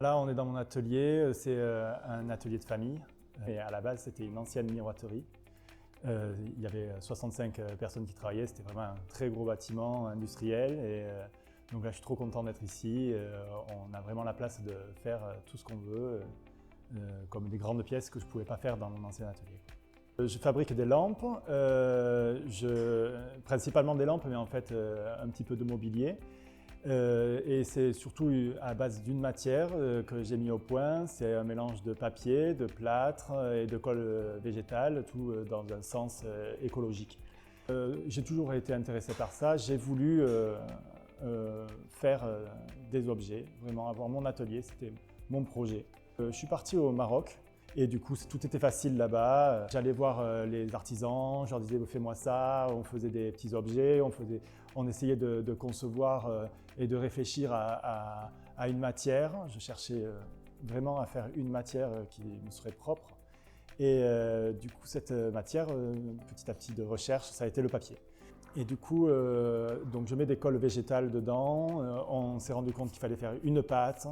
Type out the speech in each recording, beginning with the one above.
Là, on est dans mon atelier, c'est un atelier de famille. Et à la base, c'était une ancienne miroiterie. Il y avait 65 personnes qui travaillaient, c'était vraiment un très gros bâtiment industriel. Et donc là, je suis trop content d'être ici. On a vraiment la place de faire tout ce qu'on veut, comme des grandes pièces que je ne pouvais pas faire dans mon ancien atelier. Je fabrique des lampes, principalement des lampes, mais en fait un petit peu de mobilier. Et c'est surtout à base d'une matière que j'ai mis au point. C'est un mélange de papier, de plâtre et de colle végétale, tout dans un sens écologique. J'ai toujours été intéressé par ça. J'ai voulu faire des objets, vraiment avoir mon atelier, c'était mon projet. Je suis parti au Maroc. Et du coup, tout était facile là-bas. J'allais voir les artisans, je leur disais « fais-moi ça », on faisait des petits objets, on essayait de concevoir et de réfléchir à une matière. Je cherchais vraiment à faire une matière qui me serait propre. Et du coup, cette matière, petit à petit de recherche, ça a été le papier. Et du coup, donc je mets des colles végétales dedans. On s'est rendu compte qu'il fallait faire une pâte.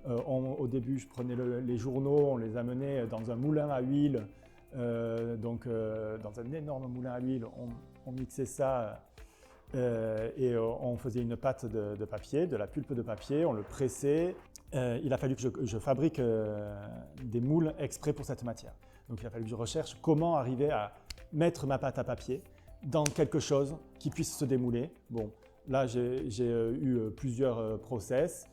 Au début, je prenais les journaux, on les amenait dans un moulin à huile. Dans un énorme moulin à huile, on mixait ça et on faisait une pâte de papier, de la pulpe de papier, on le pressait. Il a fallu que je fabrique des moules exprès pour cette matière. Donc il a fallu que je recherche comment arriver à mettre ma pâte à papier dans quelque chose qui puisse se démouler. Bon, là, j'ai eu plusieurs process.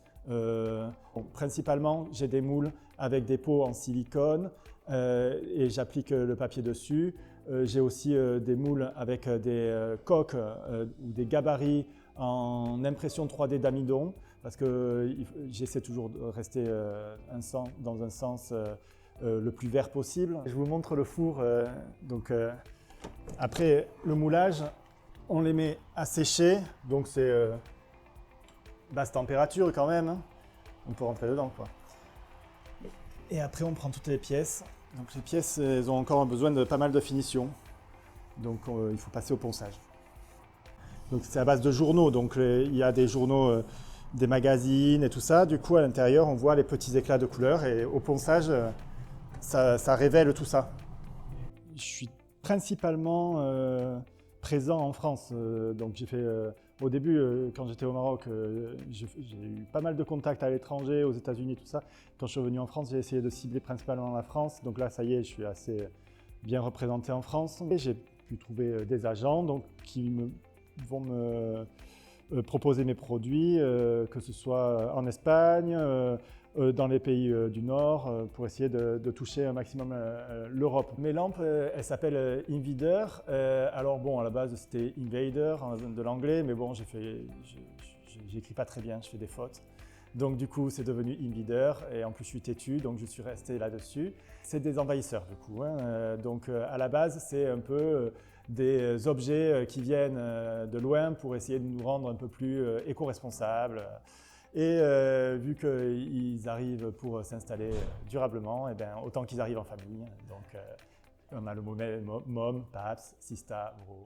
Principalement, j'ai des moules avec des pots en silicone et j'applique le papier dessus. J'ai aussi des moules avec des coques ou des gabarits en impression 3D d'amidon parce que j'essaie toujours de rester dans un sens le plus vert possible. Je vous montre le four. Après le moulage, on les met à sécher, donc c'est basse température quand même, hein. On peut rentrer dedans quoi. Et après on prend toutes les pièces. Donc les pièces, elles ont encore besoin de pas mal de finition. Donc il faut passer au ponçage. Donc c'est à base de journaux, donc il y a des journaux, des magazines et tout ça. Du coup à l'intérieur on voit les petits éclats de couleurs et au ponçage ça révèle tout ça. Je suis principalement présent en France. Donc j'ai fait au début, quand j'étais au Maroc, j'ai eu pas mal de contacts à l'étranger, aux États-Unis, tout ça. Quand je suis revenu en France, j'ai essayé de cibler principalement la France. Donc là, ça y est, je suis assez bien représenté en France. Et j'ai pu trouver des agents qui vont me proposer mes produits, que ce soit en Espagne, dans les pays du Nord, pour essayer de toucher un maximum l'Europe. Mes lampes, elles s'appellent Invider. Alors bon, à la base c'était Invader de l'anglais, mais bon, j'écris pas très bien, je fais des fautes. Donc du coup, c'est devenu Invider, et en plus je suis têtu, donc je suis resté là-dessus. C'est des envahisseurs du coup, hein. Donc à la base, c'est un peu des objets qui viennent de loin pour essayer de nous rendre un peu plus éco-responsables. Et vu qu'ils arrivent pour s'installer durablement, et bien, autant qu'ils arrivent en famille. Donc on a le modèle MOM, PAPS, Sista, Bro.